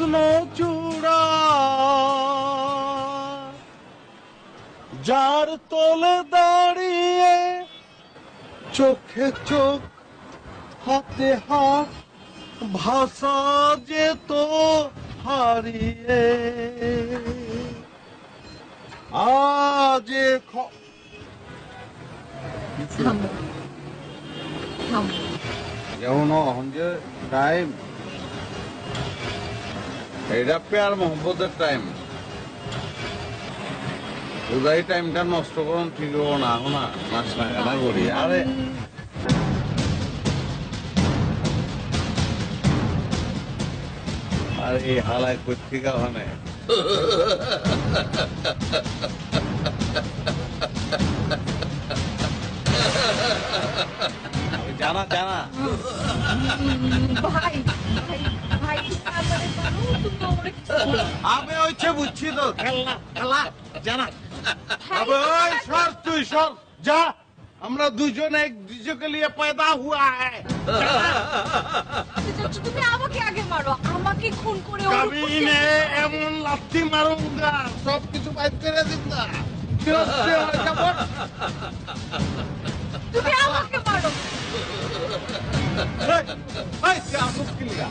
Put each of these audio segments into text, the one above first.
কৃষ্ণ চূড়া যার তলে দাঁড়িয়ে চোখে চোখ হাতে হাত ভাষা যেত হারিয়ে আজ যেমন যে টাইম এটা প্যার মোহাম্মদের টাইম উদয় টাইমটা নষ্ট করুন ঠিক হবো না না নাচ না গানা করি আরে আর এই হালায় পত্রিকা ওখানে জানা জানা আমি হচ্ছে বুঝছি তো খেলনা খেলা জানা ওই সর তুই সর যা আমরা দুজন এক दूसरे के लिए पैदा हुआ है তুমি আমাকে আগে মারো আমাকে খুন করে कभी ने এমন লাথি মারুঙ্গা সব কিছু বাইর করে দিবা তুমি আমাকে মারো এই क्या मुश्किल है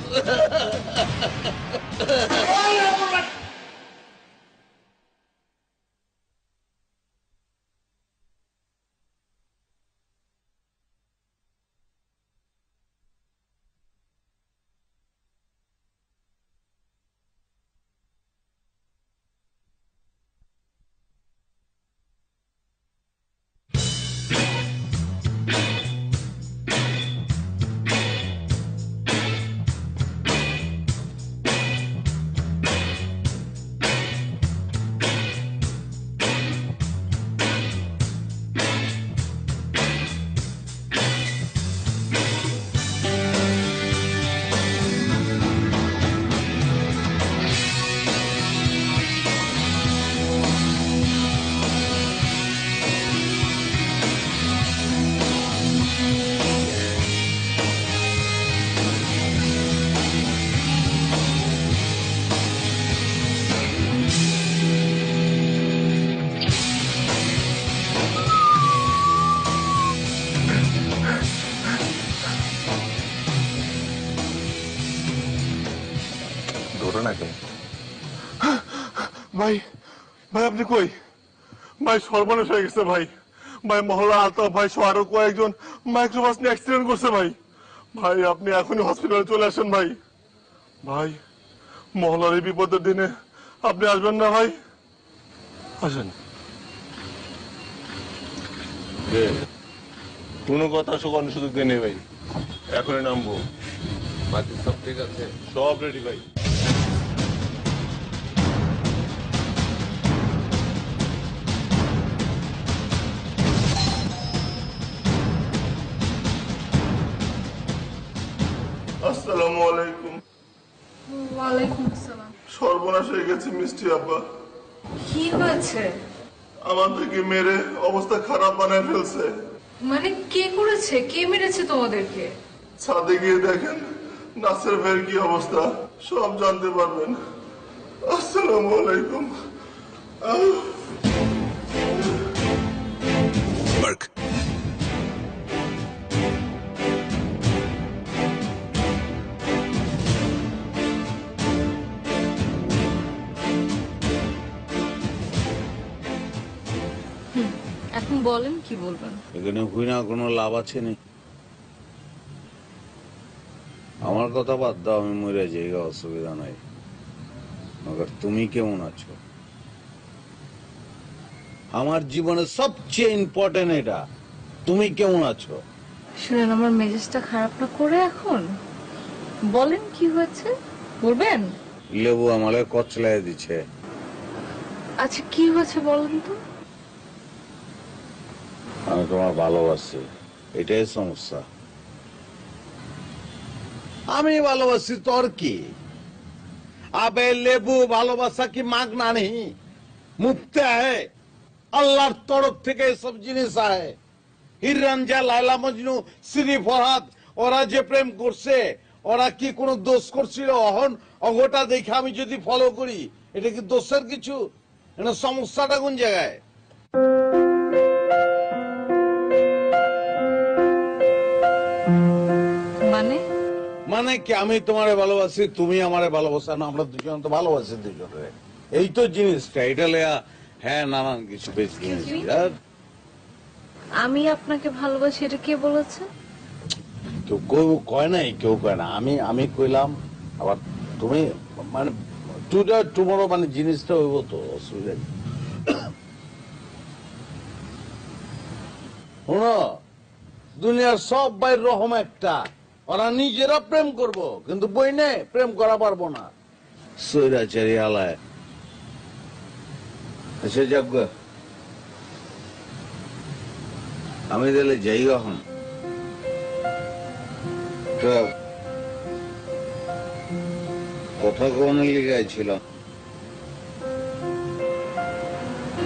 ভাই ভাই আপনি কই ভাই সর্বনাশ হয়ে গেছে ভাই ভাই মহল্লা আলতাফ ভাই সহ আরো কয়েকজন মাইক্রোবাস নিয়ে অ্যাক্সিডেন্ট করছে ভাই ভাই আপনি এখনই হসপিটালে চলে আসেন ভাই ভাই মহল্লার এই বিপদের দিনে আপনি আসবেন না ভাই আসেন কোনো কথা শোকানোর সুযোগ দেয় নেই ভাই এখনই নামবো বাকি সব ঠিক আছে সব রেডি ভাই আসসালামু আলাইকুম ওয়ালাইকুম আসসালাম সর্বনাশ হয়ে গেছে মিষ্টি আপা কি হয়েছে আমাদেরকে মেরে অবস্থা খারাপ বানায় ফেলছে মানে কে করেছে কে মেরেছে তোমাদেরকে ছাদে গিয়ে দেখেন নাসের ভাইয়ের কি অবস্থা সব জানতে পারবেন আসসালামু আলাইকুম এখন বলেন কি বলবেন এখানে হুই না কোনো লাভ আছে নি আমার কথা বাদ দাও আমি মরে যাই অসুবিধা নাই মগর তুমি কেমন আছো আমার জীবনে সবচেয়ে ইম্পর্টেন্ট এটা তুমি কেমন আছো শুনেন আমার মেজাজটা খারাপ না করে এখন বলেন কি হয়েছে বলবেন লেবু আমালে কচলায় দিছে আচ্ছা কি হয়েছে বলেন তো আমি তোমার ভালোবাসি এটাই সমস্যা আমি ভালোবাসি তোর কি আবে লেবু ভালোবাসা কি মাগনা নেই মুফতে আয় আল্লাহর তরফ থেকে সব জিনিস আয় হিরঞ্জা লাইলা মজনু শ্রী ফরহাদ ওরা যে প্রেম করছে ওরা কি কোনো দোষ করছিল? অহন অঘটা দেখে আমি যদি ফলো করি, এটা কি দোষের কিছু? এটা সমস্যাটা কোন জায়গায়? মানে মানে কি, আমি তোমারে ভালোবাসি, তুমি আমারে ভালোবাসা না, আমরা দুজন তো ভালোবাসি দুজনে, এই তো জিনিসটা। এটা লেয়া হ্যাঁ নানান কিছু বেশ জিনিস। আর আমি আপনাকে ভালোবাসি, এটা কে বলেছে? কেউ কয় নাই, কেউ কয় না। আমি কইলাম, আবার তুমি মানে টুডে টুমরো মানে জিনিসটা হইব তো, অসুবিধা নেই। শোনো, দুনিয়ার সব বাইর রকম একটা, ওরা নিজেরা প্রেম করব, কিন্তু বই নে প্রেম করা পারবো না। সৈরাচারী আলায়। আচ্ছা যাক, আমি তাহলে যাই এখন। কথা কোন লিগায় ছিলাম,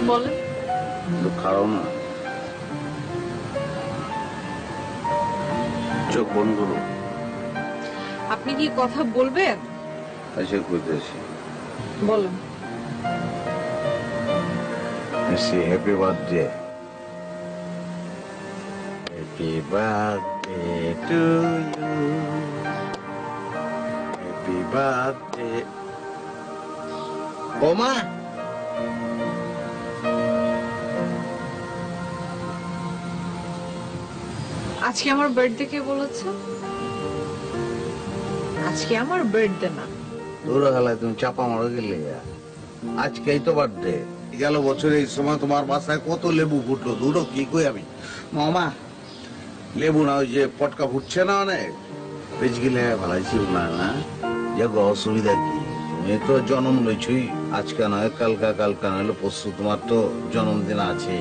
বলেন। খারাপ না, চোখ বন্ধ করো। আপনি কি কথা বলবেন? আচ্ছা কইতেছি। বলেন। Happy birthday. Happy birthday to you, happy birthday. ওমা, আজকে আমার বার্থডে কে বলেছে? আজকে আমার বার্থডে না। দৌড়া গেলায় তুমি চাপা মারা গেলে। আজকেই তো বার্থডে। গেল বছরে এই সময় তোমার বাসায় কত লেবু ফুটলো, দুটো কি কই আমি। মামা লেবু না, ওই যে পটকা ফুটছে না অনেক, বেশ গেলে ভালাইছি না না। যে অসুবিধা কি, তুমি তো জন্ম লইছই, আজকে নয় কালকা, কালকা নইলে পরশু তোমার তো জন্মদিন আছে।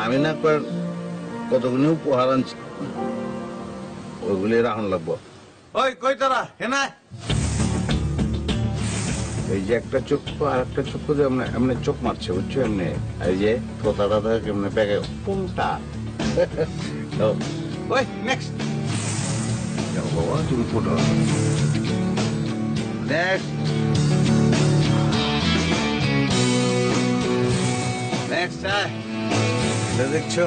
আমি না কতগুলো উপহার আনছি, ওইগুলি রাখুন লাগবো। ওই কই তোরা হেনা, এই যে একটা চক্ষু আর একটা চক্ষু দিয়ে এমনি চোখ মারছে, বুঝছো? এমনি এই যে তোতা দাদা কেমনে ব্যাগে কোনটা। ওই নেক্সট বাবা, তুমি ফটো নেক্সট নেক্সট। দেখছো,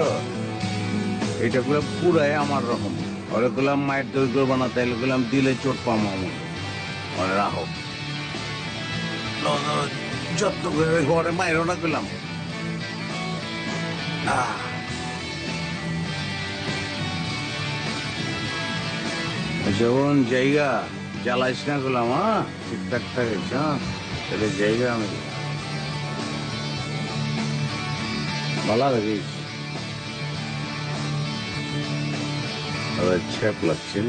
এটা গুলো পুরাই আমার রকম। ওরে গুলাম মায়ের দই করবো না, তাইলে গুলাম দিলে চোট পাম আমি। ওরে রাখো, যত্ন করে ঘরে মায়েরও না গেলাম। যেমন জায়গা জ্বালাইস না গেলাম, হ্যাঁ ঠিকঠাক থাকিস, হ্যাঁ তাহলে জায়গা আমি ভালো লাগিস। ছ্যাপ লাগছে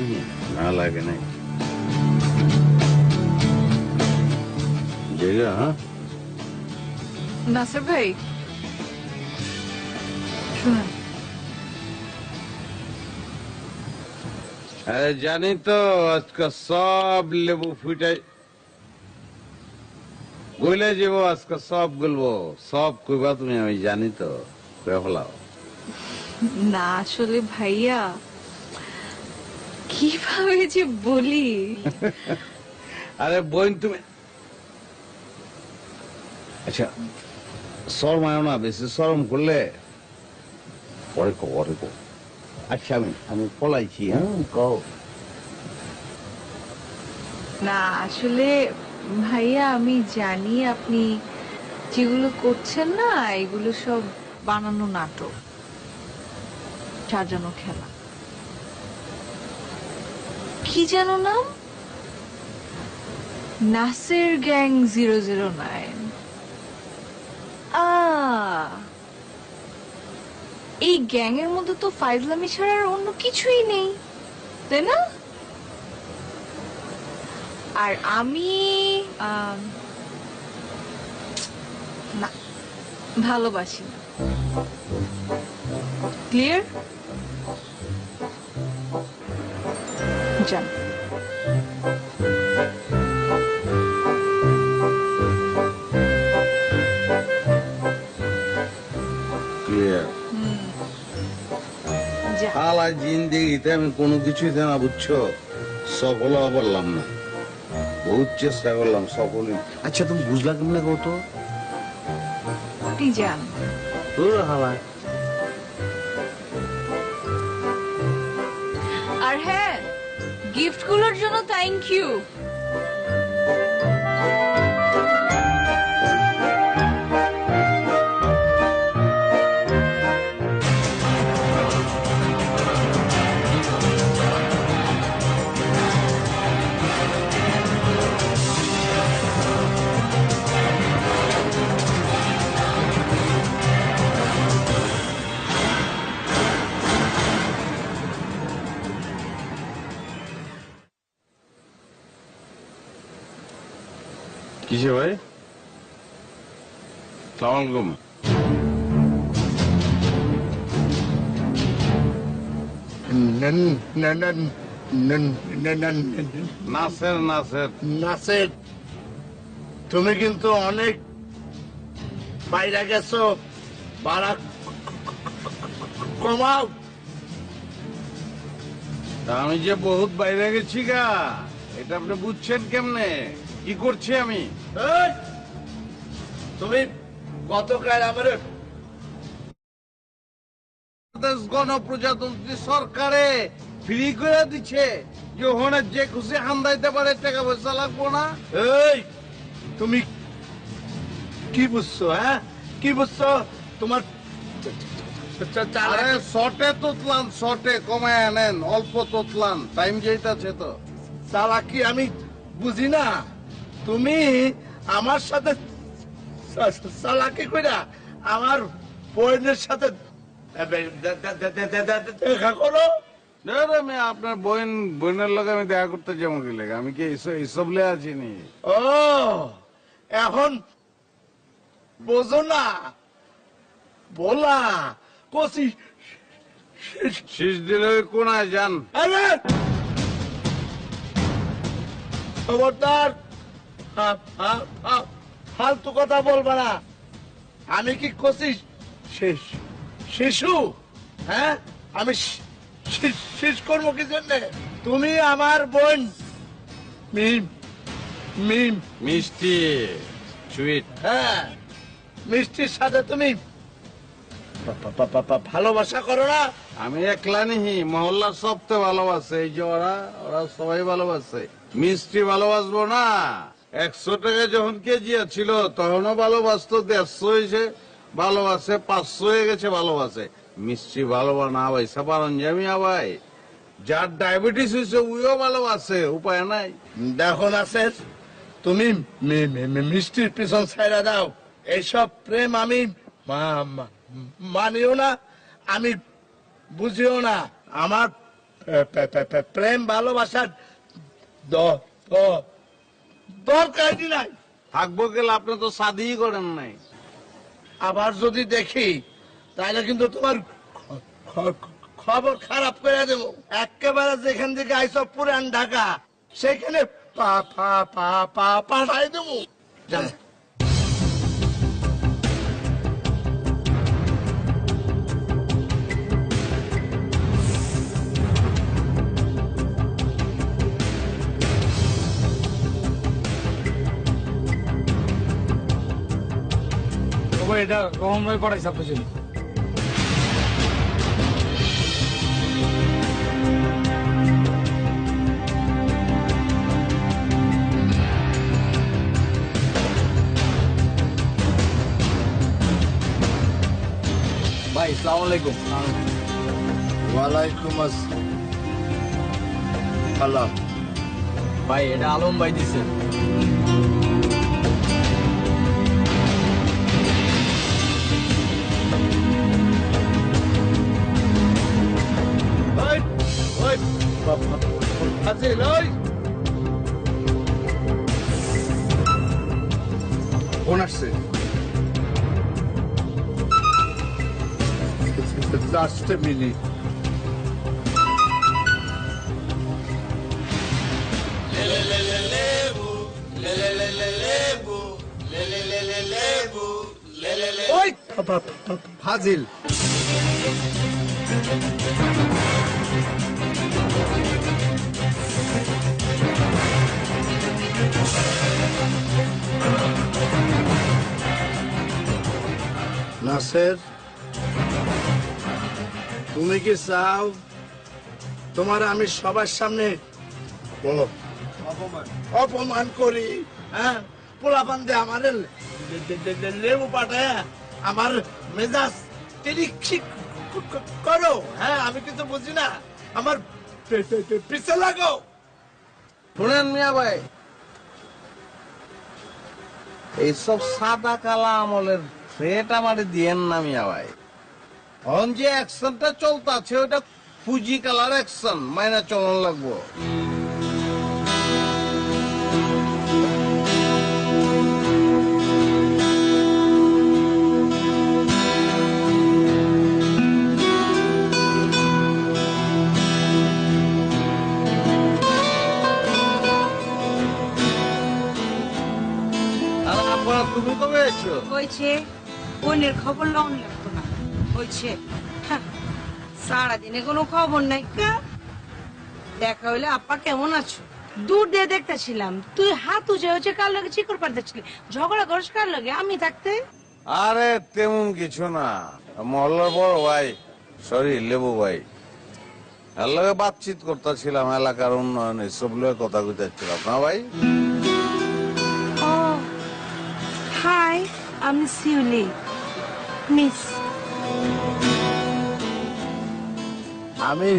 না, লাগে নাই জায়গা। হ্যাঁ নাসির ভাই শুনুন, আরে জানি তো আজকে সব লেবু ফুটে গইলে যাব, আজকে সব গলবো, সব কইবা তুমি, আমি জানি তো, কয়ে ফেলাও। না আসলে ভাইয়া কিভাবে যে বলি। আরে বোন তুমি, আচ্ছা শরম আয় না, বেশি শরম করলে পরে পরে কো। আচ্ছা আমি পলাইছি, হ্যাঁ কও। না আসলে ভাইয়া আমি জানি আপনি যেগুলো করছেন না, এগুলো সব বানানো নাটক, সাজানো খেলা। কি যেন নাম? নাসির গ্যাং 009। এই গ্যাং এর মধ্যে তো ফাইজলামি ছাড়া আর অন্য কিছুই নেই, তাই না? আর আমি না, ভালোবাসি না। ক্লিয়ার? যান। ক্লিয়ার? যা। হালা জিন্দেগিতে আমি কোনো কিছুই না, বুঝছো? সফল হওয়া পারলাম না, বহুত চেষ্টা করলাম সফলই। আচ্ছা তুমি বুঝলা কেমনে কত? আপনি যান। আর হ্যাঁ, গিফটগুলোর জন্য থ্যাংক ইউ। কিসে ভাই? সালাম আলাইকুম। নাসের নাসের নাসের, তুমি কিন্তু অনেক বাইরে গেছো, ভাড়া কমাও। তা আমি যে বহুত বাইরে গেছি গা, এটা আপনি বুঝছেন কেমনে? কি করছি আমি? এই, তুমি গতকাল আমার বাংলাদেশ গণপ্রজাতন্ত্রী সরকারে ফ্রি করে দিচ্ছে যে ওখানে যে খুশি হান্দাইতে পারে, টাকা পয়সা লাগবো না। এই, তুমি কি বুঝছো? হ্যাঁ, কি বুঝছো? তোমার আরে শর্টে তোতলান, শর্টে কমায় আনেন, অল্প তোতলান, টাইম যেটাছে তো। চালাকি আমি বুঝি না। তুমি আমার সাথে চালাকি কইরা আমার বোনের সাথে দেখা করো। আপনার বোনের লগে আমি দেখা করতে যেমন কি লাগে, আমি কি এইসব লে আছি নি? ও, এখন বোঝো না? বলা কষি শীষ দিলে কোনায় যান। আরে খবরদার, ফালতু কথা বলবা না। আমি কি কষি শিশু? হ্যাঁ, আমি শেষ করবো কি জন্য? তুমি আমার বোন মিম মিম মিষ্টি সুইট। হ্যাঁ, মিষ্টির সাথে তুমি ভালোবাসা করো না? আমি একলা নিহি, মহল্লার সবতে ভালোবাসে। এই যে ওরা ওরা সবাই ভালোবাসে। মিষ্টি ভালোবাসবো না? 100 টাকা যখন কেজি ছিল তখনও ভালোবাসতো, 150 হয়েছে ভালোবাসে, 500 হয়ে গেছে ভালোবাসে। মিষ্টি ভালোবাসা না ভাই সাপারন জামি ভাই, যার ডায়াবেটিস হয়েছে উইও ভালোবাসে, উপায় নাই। দেখো না স্যার, তুমি মিষ্টির পিছন ছাইরা দাও। এইসব প্রেম আমি মানিও না, আমি বুঝিও না। আমার প্রেম ভালোবাসার দরকারই নাই। থাকবো গেলে আপনি তো শাদিই করেন নাই। আবার যদি দেখি তাহলে কিন্তু তোমার খবর খারাপ করে দেবো। একেবারে যেখান থেকে আইসব পুরান ঢাকা সেখানে পাঠাই দেবো। জানো এটা রহমান ভাই পাঠাইছে আপনার জন্য। ভাই আসসালামু আলাইকুম। ওয়ালাইকুম আসসালাম। ভাই এটা আলম ভাই দিছে। কোন আসছে? Just a minute. ওই ফাজিল নাসের, তুমি কি চাও তোমার আমি সবার সামনে অপমান করি? হ্যাঁ, পোলাপান দিয়ে আমার লেবু পাঠায় আমার মেজাজ টিরিক করো? হ্যাঁ, আমি কিছু বুঝি না, আমার পিছে লাগো। শুনেন মিয়া ভাই, এইসব সাদা কালা আমলের থ্রেট আমারে দিয়েন না মিয়া ভাই। এখন যে অ্যাকশনটা চলতেছে ওটা ফুজি কালার অ্যাকশন, মাইনা চলন লাগবো। আর আপনারা তুমি কবে এসছো? হয়েছে বোনের খবর লওন লাগতো না, হয়েছে সারাদিনে কোনো খবর নাই কা। দেখা হইলে আপা কেমন আছো, দূর দিয়ে দেখতেছিলাম তুই হাত উজে হচ্ছে কার লগে চিকর পারতেছিলি, ঝগড়া করিস কার লগে আমি থাকতে? আরে তেমন কিছু না, মহল্লার বড় ভাই, সরি লেবু ভাই, এর লগে বাতচিত করতেছিলাম, এলাকার উন্নয়ন এসব লগে কথা কইতেছিলাম না ভাই। ও হাই, আমি শিউলি, মিস। আমি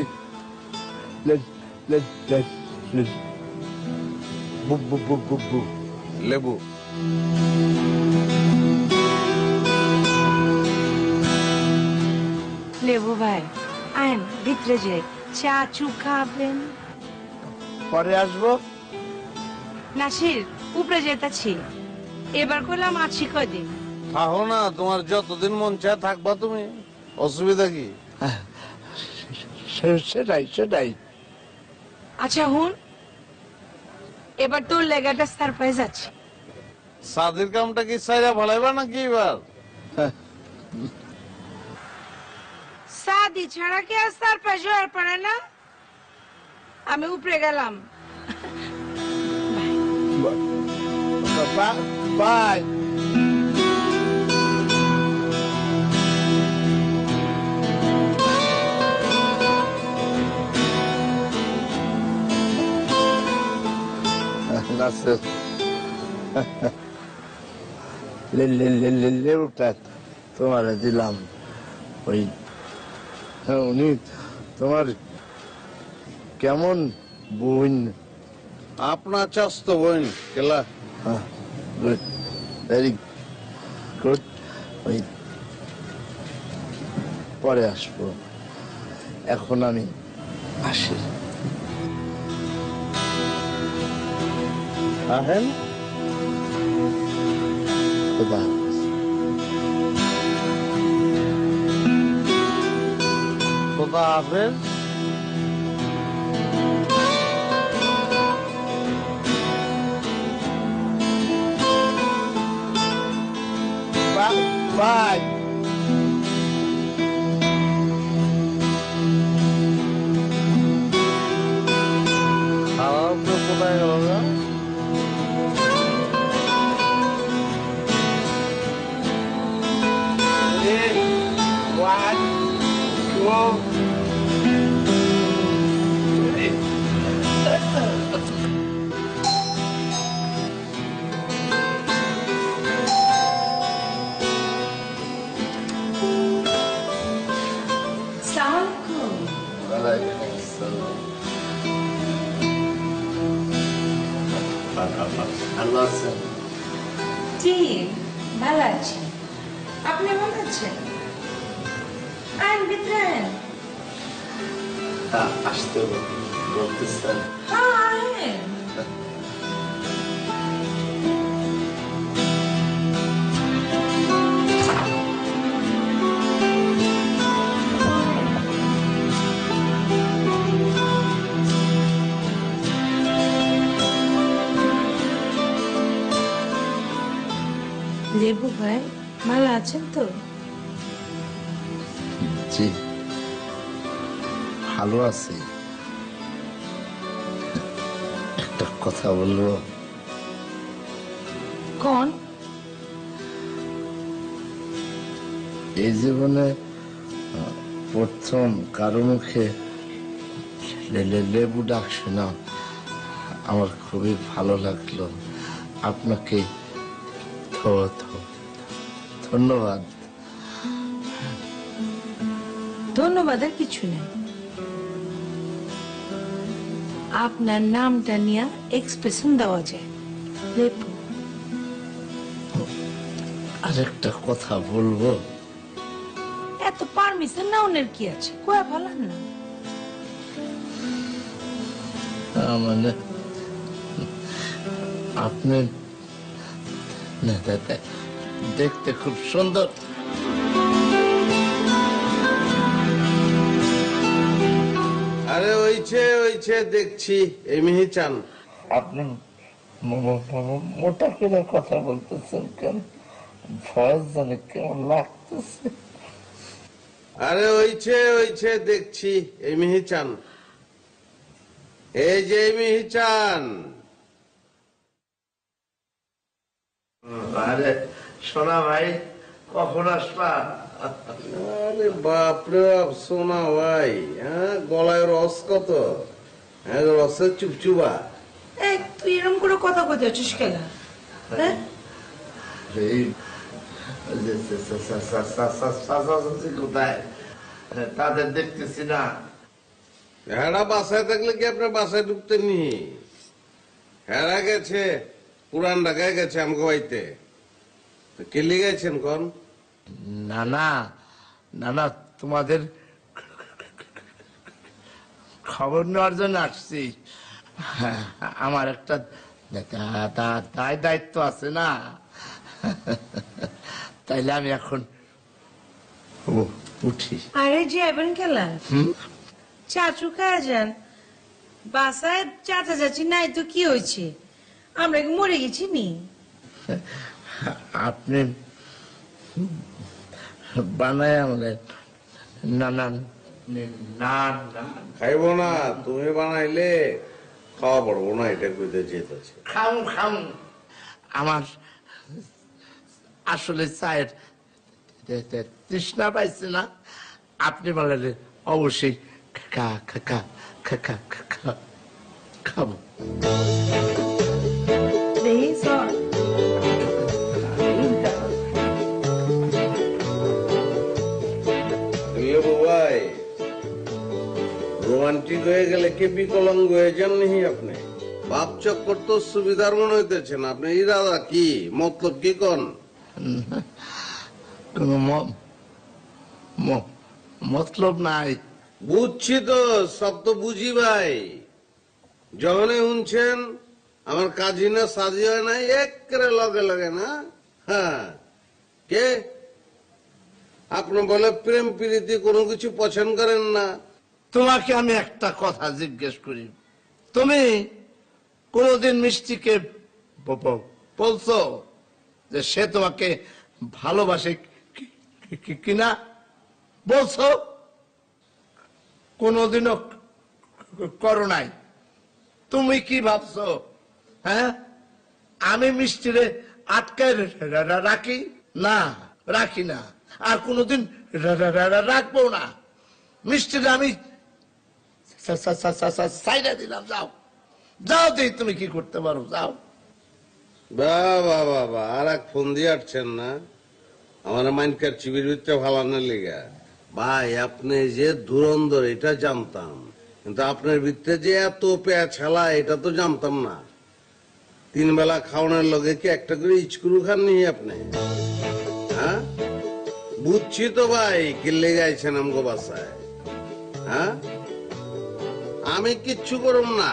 লেবু লেবু ভাই আইন ভিতরে যে চা চু খাবেন? পরে আসবো। নাসির উপরে যেতেছি, এবার কইলাম আছি কয়দিন। থাকো না, তোমার যতদিন মন চায় থাকবা তুমি, অসুবিধা কি? সেটাই সেটাই। আচ্ছা হুন, এবার তোর লেগাটা সারপ্রাইজ আছে। সাদির কামটা কি সাইরা ভালাইবা নাকি এবার? সাদি ছাড়া কি আর সারপ্রাইজ হয়ে পারে না? আমি উপরে গেলাম, বাই। নাসের, লেবুটা তোমার দিলাম, ওই উনি তোমার কেমন বোন? আপনার চাস্ত বোন কেলা। Good, very good. ওই পরে আসবো, এখন আমি আসি। আহেন খোদা হাফেজ। খোদা হাফেজ। বাই। খারাপ তো কোথায় গেল গা? আল্লাহ আছেন? জি ভালো আছি, আপনি ভালো আছেন? আইন ভিতরে আইন। আসতে বলতেছেন? হ্যাঁ আইন। লেবু ভাই ভালো আছেন তো? জি ভালো আছি। একটা কথা বলবো? কোন? এই জীবনে প্রথম কারো মুখে লেবু ডাক শোনা আমার খুবই ভালো লাগলো। আপনাকে ধন্যবাদ। ধন্যবাদের কিছু নেই। আপনার নামটা নিয়ে এক্সপ্রেশন দেওয়া যায়। লেবু। আরেকটা কথা বলবো? এত পারমিশন না ওনের কি আছে, কয়া ভালো না। মানে আপনি দেখতে খুব সুন্দর। আরে ওইছে দেখছি এই মিহিচান। আপনি মোটা করে কথা বলতেছেন কেন? ভয়েস জানে কেমন লাগতেছে। আরে ওইছে দেখছি এই মিহিচান। এই যে মিহিচান। আরে সোনা ভাই, কখন আসবা? আরে বাপরে বাপ, সোনা ভাই, হ্যাঁ গলায় রস কত, হ্যাঁ রসের চুপচুপা। এই তুই এরকম করে কথা কইতে আছিস কেন? হ্যাঁ এই কোথায় তাদের দেখতেছি না। হেরা বাসায় থাকলে কি আপনার বাসায় ঢুকতেন নি? হেরা গেছে পুরান ঢাকায় গেছে আমাকে বাড়িতে। কেলি গেছেন কোন? না না না না, তোমাদের খবর নেওয়ার জন্য আসছি। আমার একটা দায়িত্ব আছে না, তাইলে আমি এখন উঠি। আরে যাবেন খেলা চাচু খায় যান। বাসায় চাচা চাচি নাই তো কি হয়েছে? আমরা কি মরে গেছি নি? আপনি বানায় আমাদের নানান খাইব না, তুমি বানাইলে খাওয়া পড়বো না, এটা কইতে চেয়েছে। খাম আমার আসলে চায়ের তৃষ্ণা পাইছে না। আপনি বললে অবশ্যই খাবো। লেবু ভাই, রোমান্টিক হয়ে গেলে কি বিকলাঙ্গ হয়ে যান নাকি আপনি? বাপ চক্কর তো সুবিধার মনে হইতেছেন। আপনি ইরাদা কি, মতলব কি কোন? কোন মতলব নাই। বুঝছি তো, সব তো বুঝি ভাই। যখনই শুনছেন আমার কাজী না সাজি হয় নাই, একেবারে লগে লগে না। হ্যাঁ, কে আপনি বলে প্রেম প্রীতি কোনো কিছু পছন্দ করেন না? তোমাকে আমি একটা কথা জিজ্ঞেস করি, তুমি কোনদিন মিষ্টিকে বলছো যে সে তোমাকে ভালোবাসে কিনা? বলছো? কোনদিনও করো নাই। তুমি কি ভাবছো? হ্যাঁ, আমি মিষ্টিরে আটকায় রাখি? না, রাখি না, আর কোনদিন রাখবো না। মিষ্টিরে আমি সাইডা দিলাম। যাও যাও, দেখি তুমি কি করতে পারো, যাও। বাবা বাবা, আর এক ফোন দিয়ে আসছেন না আমার মাইনকার চিবির ভিতরে ভালানোর লিগা। ভাই আপনি যে ধুরন্ধর এটা জানতাম, কিন্তু আপনার ভিতরে যে এত পেয়া ছেলা এটা তো জানতাম না। 3 বেলা খাওয়ানোর লগে কি একটা করে ইচকুরু খাননি আপনি? হ্যাঁ, বুঝছি তো ভাই কিল্লে গাইছেন আমগো বাসায়। হ্যাঁ, আমি কিচ্ছু করব না,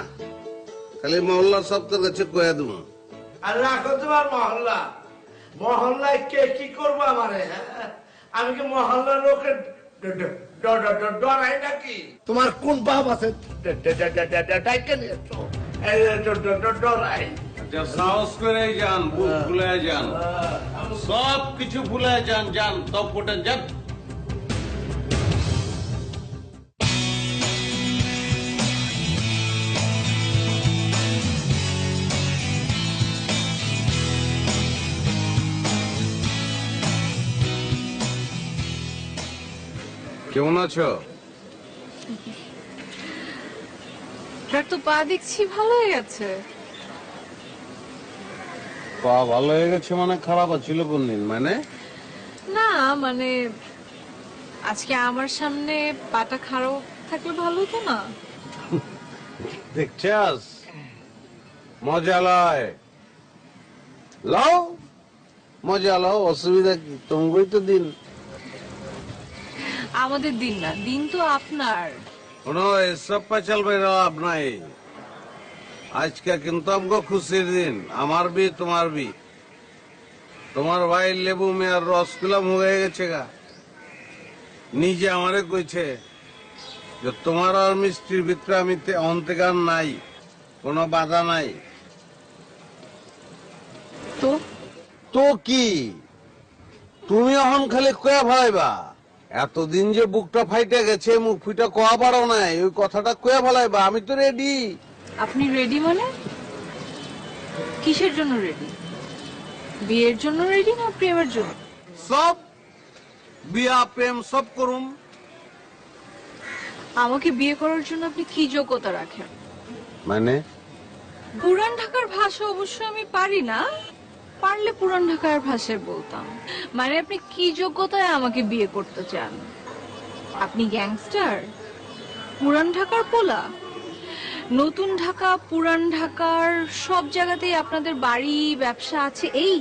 খালি মহল্লা সপ্তাহের কাছে কয়ে দেব। আর রাখো তোমার মহল্লা। মহল্লায় কে কি করবো আমারে? আমি কি মহল্লার লোকের ডরাই নাকি? তোমার কোন বাপ আছে ডাইকে নিয়েছো ডরাই? সাহস করে যান, বুক ভুলে যান, সব কিছু ভুলে যান, যান তপ যান। কেমন আছো? আপনার তো পা দেখছি ভালো হয়ে গেছে। পা ভালো হয়ে গেছে মানে খারাপ ছিল কোন দিন? মানে না মানে আজকে আমার সামনে পাটা খারাপ থাকলে ভালো হতো না? দেখছাস মজা লয়, লও মজা লও, অসুবিধা কি? তোমারই তো দিন। আমাদের দিন না, দিন তো আপনার। কোনো এসব পাচাল বেরো আপনাই। আজকে কিন্তু আমগো খুশির দিন, আমার বি তোমার বি। তোমার ভাই লেবু মেয়ার রসগুলাম হয়ে গেছে গা, নিজে আমারে কইছে যে তোমার আর মিষ্টির ভিতরে আমি অন্তেগান নাই, কোনো বাধা নাই। তো তো কি তুমি এখন খালি কয়া ফেলাইবা? এতদিন যে বুকটা ফাইটে গেছে, মুখ ফুটা কোয়া পারো নাই, ওই কথাটা কয়া ফেলাইবা। আমি তো রেডি। আপনি রেডি মানে কিসের জন্য রেডি? বিয়ের জন্য রেডি না প্রেমের জন্য? সব বিয়া প্রেম সব করুম। আমাকে বিয়ে করার জন্য আপনি কি যোগ্যতা রাখেন? মানে পুরান ঢাকার ভাষা অবশ্য আমি পারি না, পারলে পুরান ঢাকার ভাষায় বলতাম। মানে আপনি কি যোগ্যতায় আমাকে বিয়ে করতে চান? আপনি গ্যাংস্টার? পুরান ঢাকার পোলা? নতুন ঢাকা পুরান ঢাকার সব জায়গাতেই আপনাদের বাড়ি ব্যবসা আছে। এই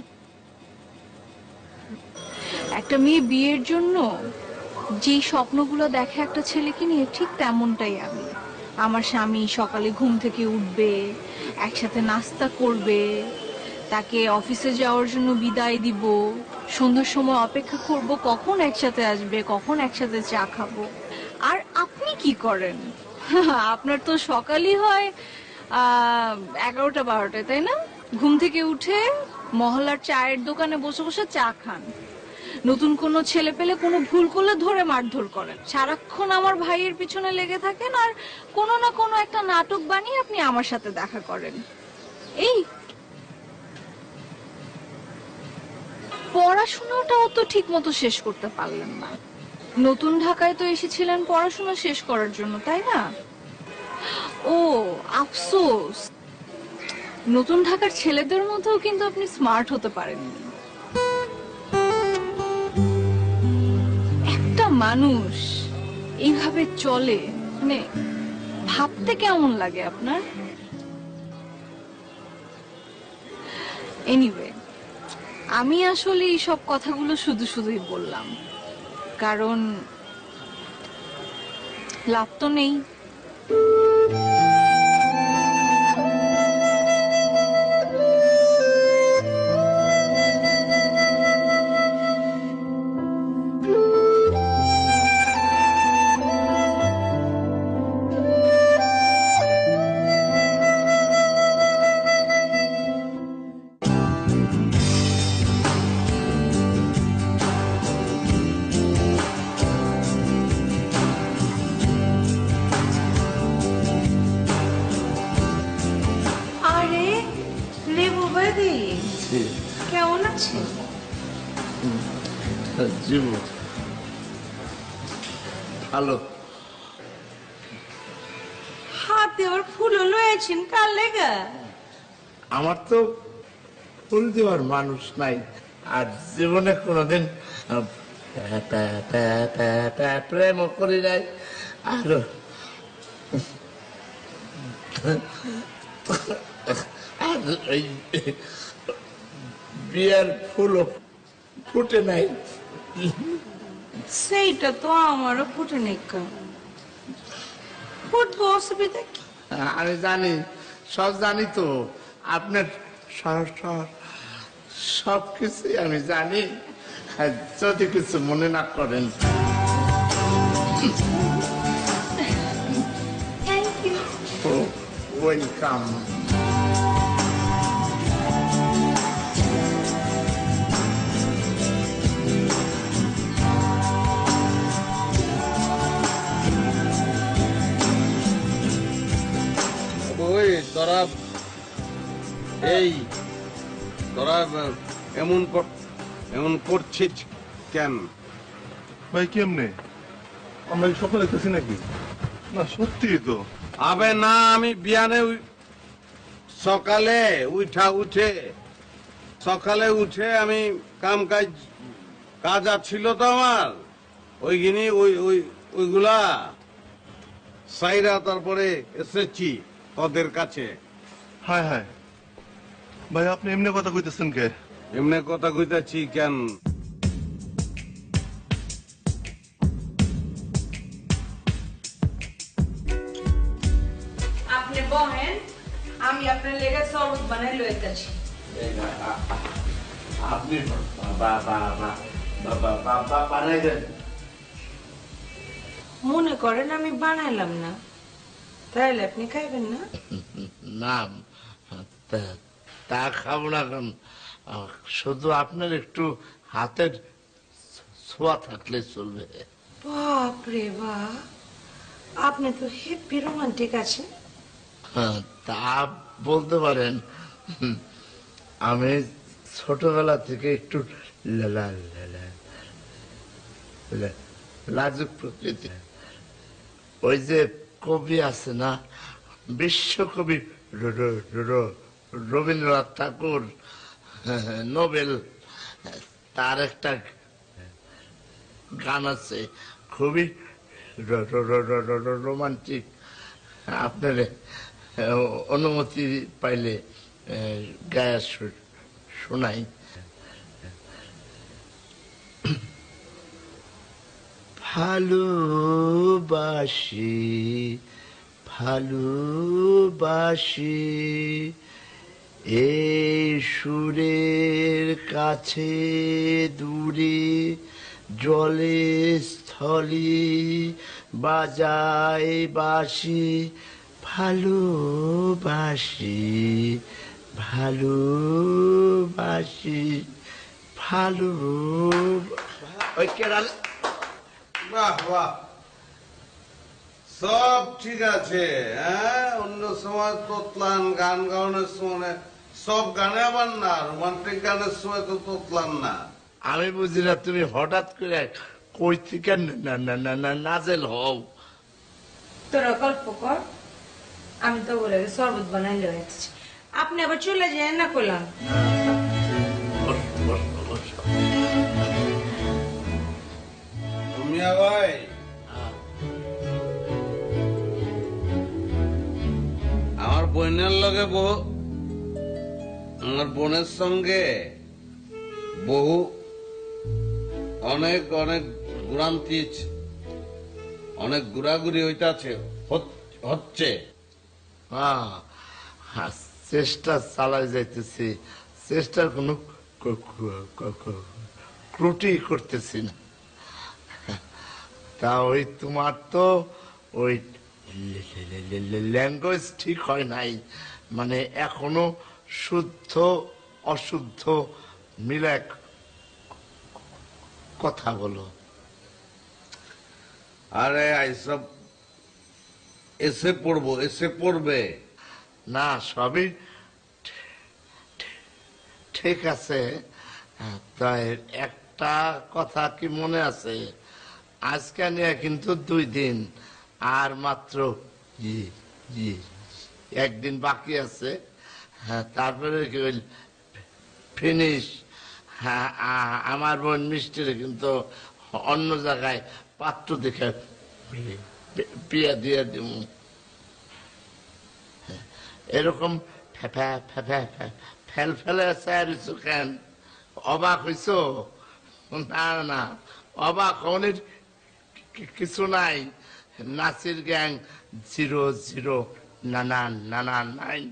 একটা মেয়ে বিয়ের জন্য যে স্বপ্নগুলো দেখে একটা ছেলেকে নিয়ে, ঠিক তেমনটাই আমি। আমার স্বামী সকালে ঘুম থেকে উঠবে, একসাথে নাস্তা করবে, তাকে অফিসে যাওয়ার জন্য বিদায় দিব, সন্ধ্যার সময় অপেক্ষা করব কখন একসাথে আসবে, কখন একসাথে চা খাবো। আর আপনি কি করেন? আপনার তো সকালই হয় 11টা 12টায়, তাই না? ঘুম থেকে উঠে মহল্লার চায়ের দোকানে বসে বসে চা খান, নতুন কোনো ছেলে পেলে কোনো ভুল করলে ধরে মারধর করেন, সারাক্ষণ আমার ভাইয়ের পিছনে লেগে থাকেন, আর কোনো না কোনো একটা নাটক বানিয়ে আপনি আমার সাথে দেখা করেন। এই পড়াশোনাটাও তো ঠিক মতো শেষ করতে পারলেন না। নতুন ঢাকায় তো এসেছিলেন পড়াশোনা শেষ করার জন্য, তাই না? ও আফসোস, নতুন ঢাকার ছেলেদের মধ্যেও কিন্তু আপনি স্মার্ট হতে পারেননি। একটা মানুষ এইভাবে চলে, মানে ভাবতে কেমন লাগে আপনার? এনিওয়ে, আমি আসলে এই সব কথাগুলো শুধু শুধুই বললাম, কারণ লাভ তো নেই। আরে লেবু বাদি, কেমন আছেন? জীবন ভালো। হাতে আবার ফুলও লয়েছেন কার লেগা? আমার তো ফুল দেওয়ার মানুষ নাই, আর জীবনে কোনোদিন প্রেমও করি নাই, আর এই বিয়ের ফুলও ফুটে নাই। সেইটা তো আমারও ফুটে নিকা, ফুটবো, অসুবিধা কি? আমি জানি, সব জানি তো, আপনার সব কিছু আমি জানি। আর যদি কিছু মনে না করেন। Thank you. ওয়েলকাম। ওই তোরা এমন করছিস কেন? ভাই কেমনে? আমরা কি স্বপ্ন দেখতেছি নাকি? না সত্যি তো। আবে না, আমি বিয়ানে সকালে উঠে আমি কাজ ছিল তো আমার, ওইগুলা সাইরা তারপরে এসেছি তোদের কাছে। হায় হায় ভাই, আপনি এমনি কথা কইতেছেন কে? এমনি কথা কইতাছি কেন? আপনি বহেন, আমি আপনার লেগে শরবত বানাই লইতেছি। আপনি বানাই দেন। মনে করেন আমি বানাইলাম না, তাইলে আপনি খাইবেন না? না তা খাবো না, কারণ শুধু আপনার একটু হাতের ছোঁয়া থাকলে চলবে। বাপ রে বাপ, আপনি তো হেপি রোমান্টিক আছেন। তা বলতে পারেন। আমি ছোটবেলা থেকে একটু লাজুক প্রকৃতি। ওই যে কবি আছে না, বিশ্বকবি রবীন্দ্রনাথ ঠাকুর, নোবেল, তার একটা গান আছে খুবই রোমান্টিক। আপনার অনুমতি পাইলে গায়া শোনাই। ভালোবাসি ভালোবাসি এই সুরের কাছে দূরে জলে স্থলে বাজায় বাঁশি। ভালোবাসি ভালোবাসি ভালো। ওই কেরাল। বাহ বাহ, সব ঠিক আছে। হ্যাঁ, অন্য সময় তোতলান, গান গাওয়ানোর সময় সব গানে আবার না, রোমান্টিক গানের সময় তো তোতলান না। আমি বুঝি না তুমি হঠাৎ করে কই থেকে নাজেল হও। তোরা গল্প কর, আমি তো বলে শরবত বানাই লইতেছি। আপনি আবার চলে যায় না করলাম। মিয়া ভাই, আমার বোনের লগে আমার বোনের সঙ্গে বহু অনেক ঘোরাঘুরি হইতাছে হচ্ছে। চেষ্টা চালাই যাইতেছি, চেষ্টার কোনো ত্রুটি করতেছি না। তা ওই তোমার তো ওই ল্যাঙ্গুয়েজ ঠিক হয় নাই, মানে এখনো শুদ্ধ অশুদ্ধ মিলে কথা বলো। আরে এইসব এসে পড়বে না, সবই ঠিক আছে। তাই একটা কথা কি মনে আছে, আজকে নিয়ে কিন্তু 2 দিন আর মাত্র একদিন বাকি আছে। হ্যাঁ, তারপরে কি ফিনিশ। হ্যাঁ, আমার বোন মিষ্টির কিন্তু অন্য জায়গায় পাত্র দেখে বিয়ে দিয়ে দিব। এরকম ফেল ফেলে কেন? অবাক হইছ? না না, অবাক হওয়ার কিছু নাই। নাসির গ্যাং 009999।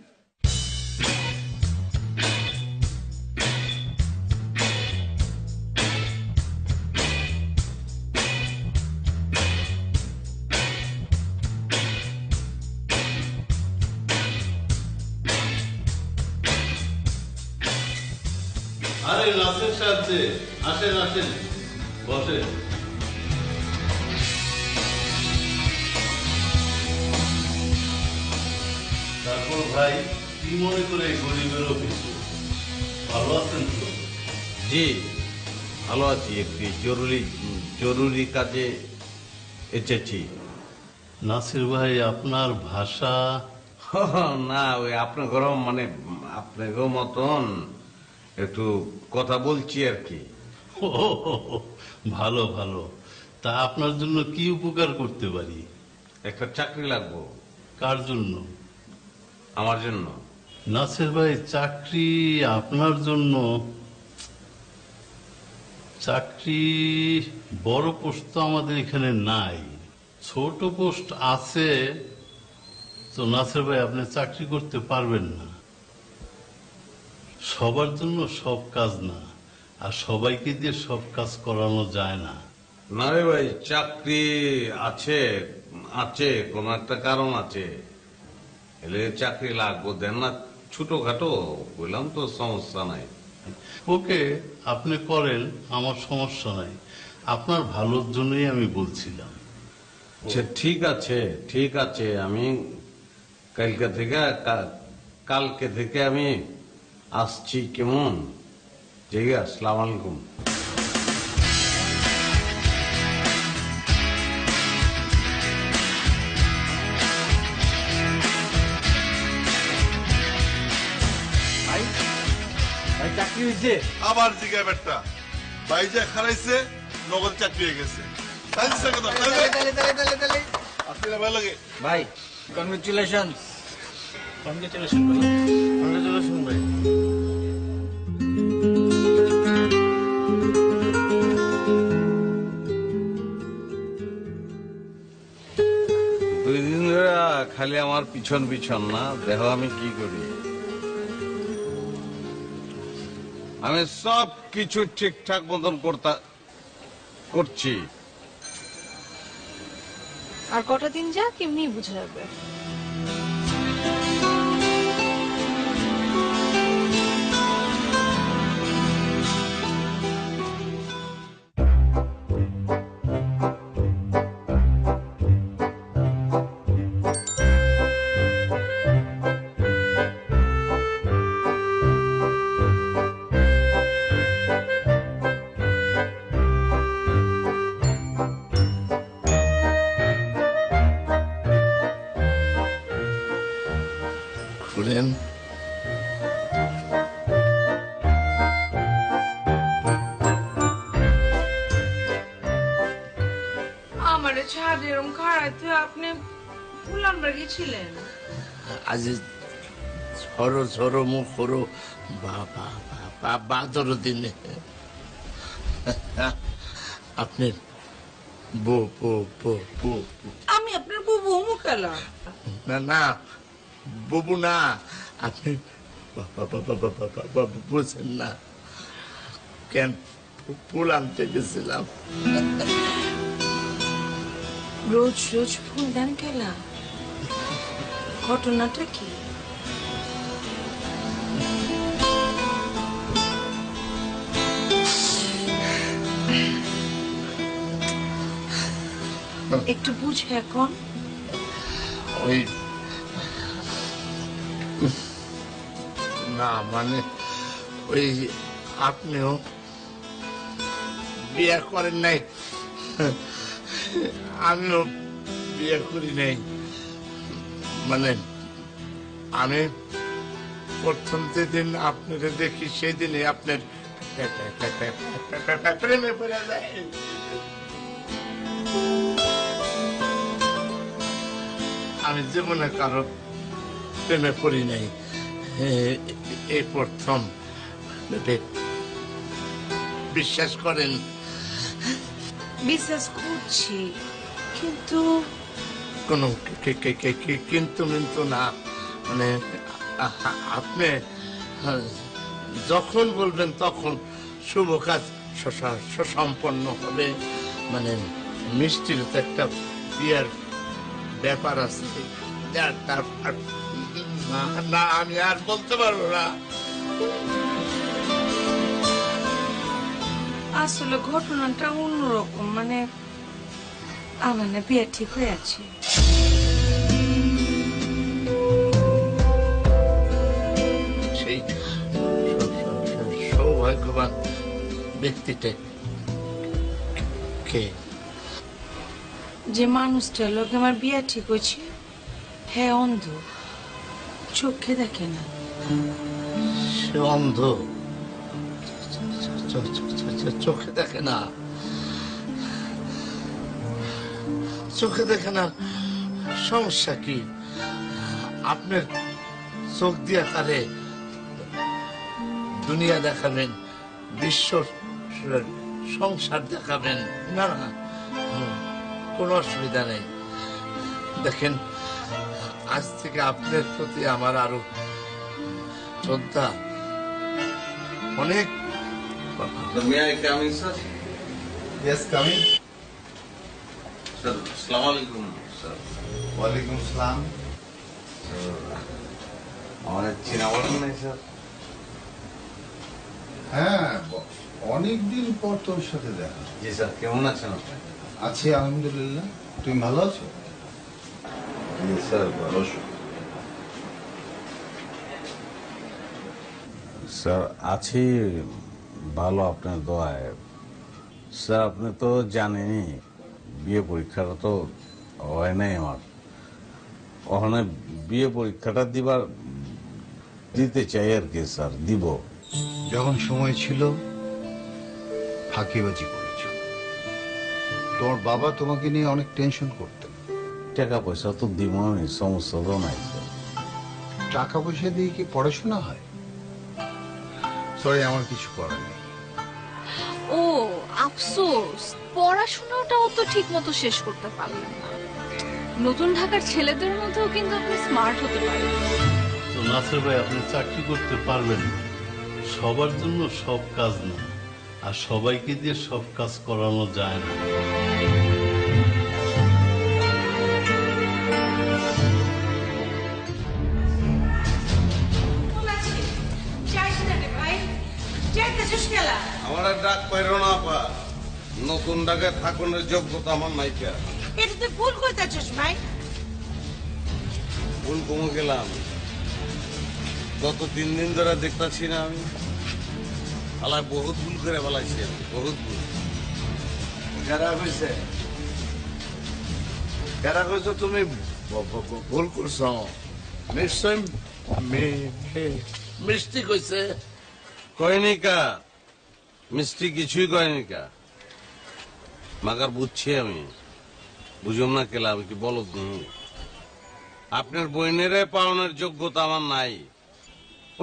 আরে নাসির সাহেব যে, আসেন আসেন, বসেন। তারপর ভাই, কি মনে করে গরিবের অফিসে ভালো আছেন তো? জি ভালো আছি, একটি জরুরি কাজে এসেছি। নাসির ভাই আপনার ভাষা না ওই আপনার গরম মানে আপনার মতন একটু কথা বলছি আর কি। ও, ভালো ভালো। তা আপনার জন্য কি উপকার করতে পারি? একটা চাকরি লাগবো। কার জন্য? আমার জন্য। নাসির ভাই চাকরি আপনার জন্য? চাকরি বড় পোস্ট তো আমাদের এখানে নাই, ছোট পোস্ট আছে। তো নাসির ভাই আপনি চাকরি করতে পারবেন না। সবার জন্য সব কাজ না, আর সবাইকে দিয়ে সব কাজ করানো যায় না। না রে ভাই, চাকরি আছে আছে কোন একটা কারণ আছে, এলে চাকরি লাগবো। দেন না ছোটখাটো বললাম তো, সমস্যা নাই। ওকে, আপনি করেন, আমার সমস্যা নাই। আপনার ভালোর জন্যই আমি বলছিলাম। আচ্ছা ঠিক আছে ঠিক আছে, আমি কালকে থেকে আমি আসছি। কেমন? ঠিক আছে, আসসালামু আলাইকুম। ভাই চাকরি হয়েছে? আবার জিগায় বেটা ভাই যে খারাইছে নগদ চাকরি হয়ে গেছে। আপনি না ভালো লাগে ভাই কনগ্রেচুলেশন। কনগ্রেচুলেশন ভাই। দুই দিন ধরে খালি আমার পিছন পিছন না, দেখো আমি কি করি। আমি সব কিছু ঠিকঠাক মতন করছি। আর কটা দিন যাক, এমনি বুঝে যাবে। খুলেন। আমার ছাদ এরম খাড়াইতে আপনি ফুলানবার গেছিলেন? আজ ঝড়ো ঝড়ো মুখ করো বাদর দিনে আপনার বউ বউ বউ বউ আমি আপনার বুবু মুখালা? না না বুবু না, আপনি বুঝছেন না কেন ফুল আনতে গেছিলাম। রোজ রোজ ফুল দেন কেলা? ঘটনাটা কি? একটু বুঝে এখন। ওই না মানে ওই আপনিও বিয়ে করেন নাই, আমিও বিয়ে করি নাই। মানে আমি প্রথম যেদিন আপনারা দেখি সেদিনে আপনার প্রেমে পড়ে যায়। আমি জীবনে কারো প্রেমে পড়ি নাই, এই প্রথম। বিশ্বাস করেন? বিশ্বাস করছি, কিন্তু কোনো কিন্তু কিন্তু না। মানে আপনি যখন বলবেন তখন শুভ কাজ সম্পন্ন হবে। মানে মিষ্টির তো একটা বিয়ের ব্যাপার আছে, না আমি আর বলতে পারবো না। আসলে ঘটনাটা অন্যরকম। মানে আমার না বিয়ে ঠিক হয়ে আছে। সেই সৌভাগ্যবান ব্যক্তিটা কে? যে মানুষটার লোক আমার বিয়া ঠিক হয়েছে হ্যাঁ অন্ধ, চোখে দেখে না। সে অন্ধ, চোখে দেখে না, চোখে দেখে না। সমস্যা কি? আপনার চোখ দিয়ে তারে দুনিয়া দেখাবেন, বিশ্ব সংসার দেখাবেন। না না, কোনো অসুবিধা নেই। দেখেন, আজ থেকে আপনার প্রতি আমার আরো শ্রদ্ধা অনেক। May I come in, sir? Yes, coming. Sir, Assalamu alaikum, sir. Walaikum salam. আমাদের চিনা বলেন নাই স্যার? হ্যাঁ, অনেকদিন পর তোর সাথে দেখা। জি স্যার, কেমন আছেন আপনি? আছি আলহামদুলিল্লাহ। তুমি ভালো আছো? জি স্যার, ভালো। স্যার আছি ভালো, আপনার দোয়ায়। স্যার আপনি তো জানেনই বিয়ে পরীক্ষাটা তো হয় নাই আমার। ওখানে বিয়ে পরীক্ষাটা দিতে চাই আর কি স্যার, দিব। যখন সময় ছিল ফাঁকিবাজি করেছ। তোমার বাবা তোমাকে নিয়ে অনেক টেনশন করতেন। টাকা পয়সা তো দিব আমি, সমস্যা তো নাই স্যার। টাকা পয়সা দিয়ে কি পড়াশোনা হয়? সরি, আমার কিছু করার নেই। ও আফসোস, পড়াশোনাটাও তো ঠিক মতো শেষ করতে পারলেন না। নতুন ঢাকার ছেলেদের মধ্যেও কিন্তু আপনি স্মার্ট হতে পারেন। তো নাসির ভাই আপনি চাকরি করতে পারবেন না। সবার জন্য সব কাজ না, আর সবাইকে দিয়ে সব কাজ করানো যায় না। আমার ডাক পাইরো না পা, নতুন ঢাকায় থাকুনের যোগ্যতা আমার নাইকা। এটা তুই ভুল করতেছিস ভাই। ভুল কমে গেলাম গত 3 দিন ধরে দেখতেছি না আমি। আলায় বহুত ভুল করে ফেলাইছি আমি, বহুত ভুল। কারা কইছে? কারা কইছো তুমি ভুল করছো? নিশ্চয় মিষ্টি কইছে। কয়নি কা মিষ্টি কিছুই কয়নি কা। মাগার বুঝছি আমি, বুঝুম না কেলা, আমি কি বলো তুমি? আপনার বইনেরে পাওয়ানোর যোগ্যতা আমার নাই।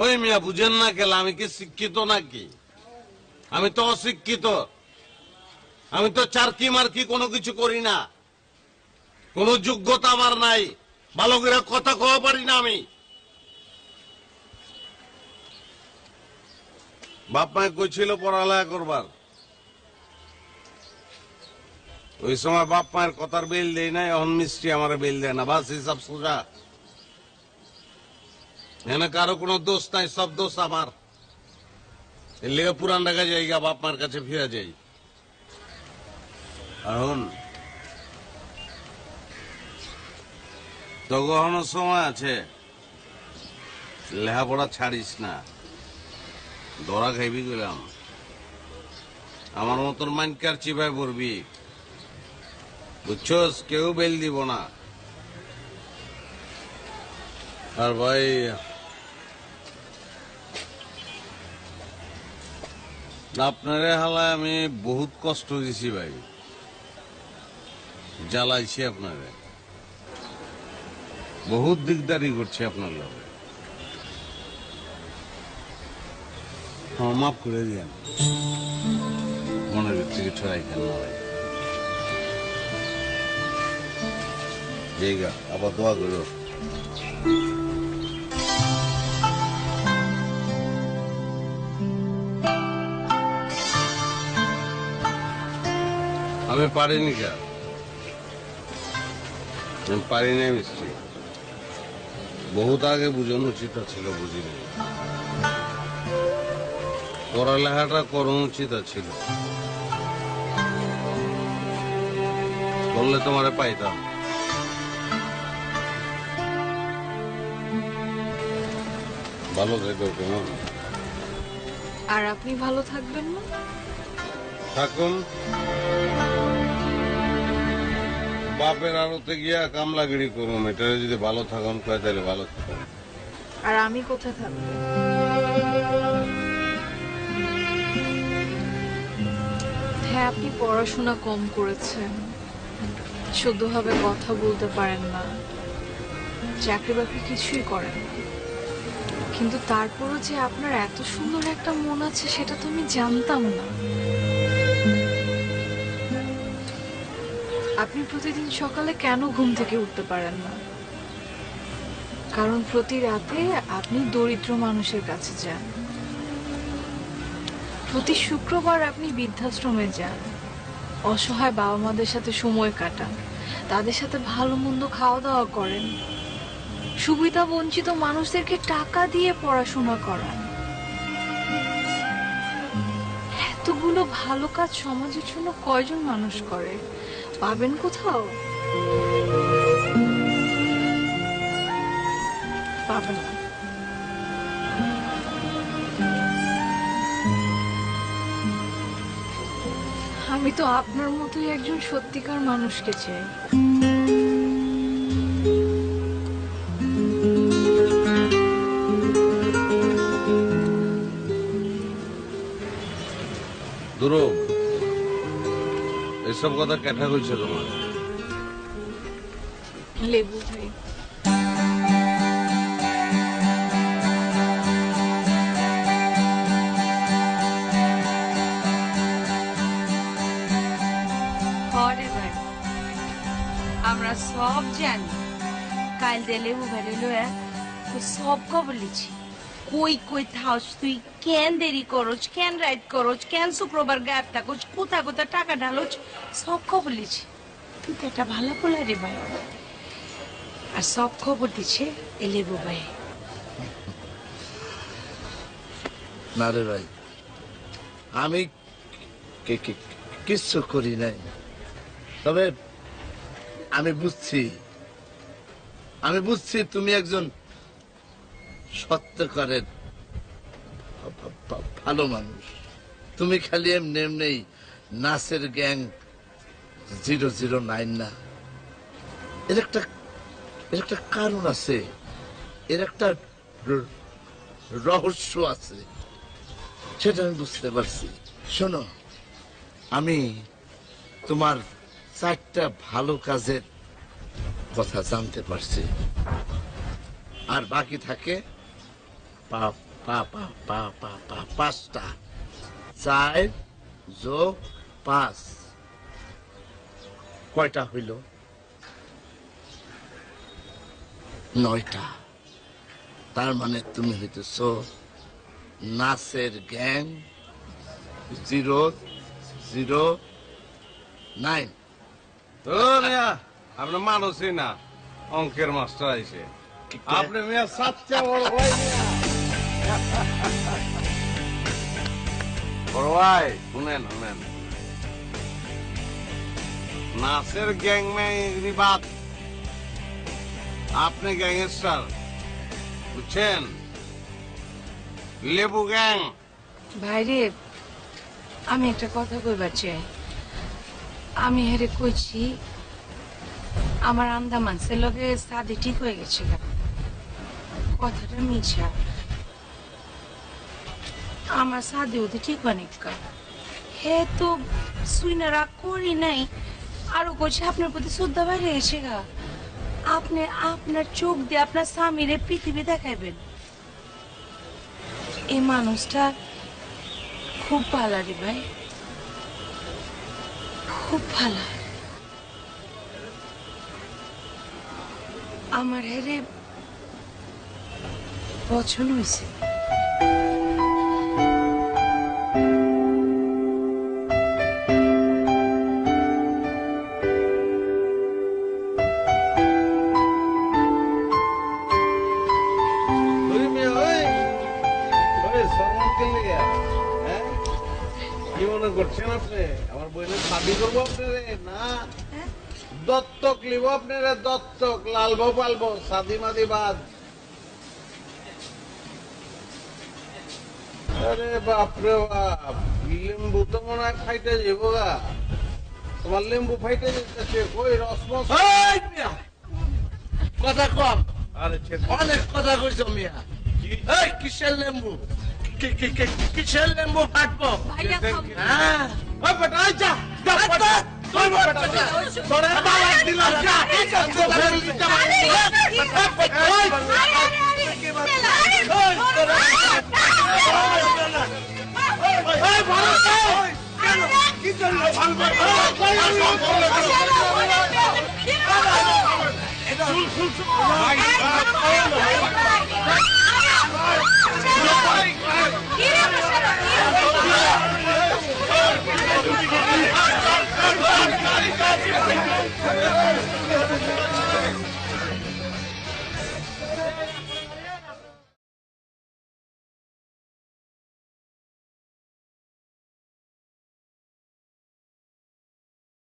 ওই মিয়া বুঝেন না কেলা, আমি কি শিক্ষিত নাকি? আমি তো অশিক্ষিত। আমি তো চারকি মার্কি কোনো কিছু করি না। কোনো যোগ্যতা আমার নাই। ভালো করে কথা কওয়া পারি না আমি। বাপ মায় কইছিল পড়ালেখা করবার, ওই সময় বাপ মায়ের কথার বেল দেয় নাই। এখন মিষ্টি আমার বেল দেয় না, বাস হিসাব সোজা। এখানে কারো কোনো দোষ নাই, সব দোষ আমার। এর লেগে পুরান ঢাকা জায়গা বাপ মার কাছে ফিরে যাই। এখন তখন সময় আছে, লেখাপড়া ছাড়িস না, ধরা খাইবি গেলাম। আমার মতন মাইনকার চিপায় পড়বি, বুঝছস? কেউ বেল দিব না। আর ভাই আপনারে হালায় আমি বহুত কষ্ট দিছি ভাই, জ্বালাইছি আপনারে, বহুত দিকদারি করছি আপনার লগে। হ্যাঁ, মাফ করে দিয়েন, মনের ভিতরে কিছু রাখেন না ভাই। জায়গা আবার দোয়া করো। আমি পারিনি কা, আমি পারি নাই মিষ্টি। বহুত আগে বুঝানো উচিত ছিল, বুঝিনি। পড়ালেখাটা করানো উচিত ছিল, বললে তোমারে পাইতাম। ভালো থেকো কেমন? আর আপনি ভালো থাকবেন না? থাকুন, বাপের আড়তে গিয়া কামলাগিরি করুম, এটা যদি ভালো থাকুন কয় তাহলে ভালো থাকুন। আর আমি কোথায় থাকবো? হ্যাঁ, আপনি পড়াশোনা কম করেছেন, শুদ্ধভাবে কথা বলতে পারেন না, চাকরি বাকরি কিছুই করেন না, কিন্তু তারপরও যে আপনার এত সুন্দর একটা মন আছে সেটা তো আমি জানতাম না। আপনি প্রতিদিন সকালে কেন ঘুম থেকে উঠতে পারেন না? কারণ প্রতি রাতে আপনি দরিদ্র মানুষের কাছে যান, প্রতি শুক্রবার আপনি বৃদ্ধাশ্রমে যান, অসহায় বাবা মাদের সাথে সময় কাটান, তাদের সাথে ভালো মন্দ খাওয়া দাওয়া করেন, সুবিধা বঞ্চিত মানুষদেরকে টাকা দিয়ে পড়াশোনা করান। এতগুলো ভালো কাজ সমাজের জন্য কয়জন মানুষ করে? পাবেন কোথাও? পাবেন না। আমি তো আপনার মতোই একজন সত্যিকার মানুষকে চাই। দুরব, এসব কথা কেঠা কইছে তোমার? লেবু ভাই, হরে ভাই, আমরা সব জানি কাল দিলে উভারে লয়া সব খবর লিছি। কই কই থাকস তুই, কেন দেরি করছ, কেন রাইড করছ, কেন শুক্রবার গায়েব থাকছ, কোথা কোথা টাকা ঢালছ, সব খবর লিছি। তুই তো একটা ভালো পোলা রে ভাই। আর সব খবর দিচ্ছে এ লেবু ভাই। না রে ভাই, আমি কিচ্ছু করি নাই, তবে আমি বুঝছি তুমি একজন সত্যকারের ভালো মানুষ। তুমি খালি এমনি এমনি নাচের গ্যাং 009 না, এর একটা কারণ আছে, এর একটা রহস্য আছে, সেটা আমি বুঝতে পারছি। শোনো, আমি তোমার 4টা ভালো কাজের কথা জানতে পারছি, আর বাকি থাকে 5টা। 4 যোগ 5 কয়টা হইল? 9টা। তার মানে তুমি হইতেছ নাচের গ্যাং 009। আপনি মানুষই না, অঙ্কের মাস্টার আইছে। আপনি মিয়া সাচ্চা বড় ভাই। বড় ভাই শুনেন, নাচের গ্যাং মেরি বাত, আপনি গ্যাংস্টার, বুঝছেন? লেবু গ্যাং। ভাইরে, আমি একটা কথা কইবার চাই। আমি হেরে কইছি আমার আন্দামানসের লগে শাদি ঠিক হয়ে গেছে। কথাটা মিছা। আমার শাদি ওতে ঠিক অনেক, হে তো সুইনা রাগ করি নাই, আরো কইছে আপনার প্রতি শ্রদ্ধা বাইরে এসে গা। আপনি আপনার চোখ দিয়ে আপনার স্বামীরে পৃথিবী দেখাইবেন। এই মানুষটা খুব ভালো রে ভাই, খুব ভালো। আমার হেরে পছন্দ হয়েছে। কি মনে করছেন আপনি? আমার বইনের শাদি করবো আপনারে? না, দত্তক লিব আপনারা, দত্তক লালবো পালবো, শাদি মাদি বাদ। আরে বাপরে বাপ, লেম্বু তো মনে হয় খাইতে যাবো গা। তোমার লেম্বু ফাইটে যাচ্ছে ওই রসমস। এই মিয়া, কথা কম, আরে ছেড়ে অনেক কথা কইছো মিয়া। এই কিসের লেম্বু, কিসের লেম্বু ফাটবো? ভাইয়া খাবো। হ্যাঁ, ওই বেটা আই যা যা আচ্ছা, বেটা তুই বেটা যা। তোরে বাবা দিলাম যা। আরে, আরে, আরে,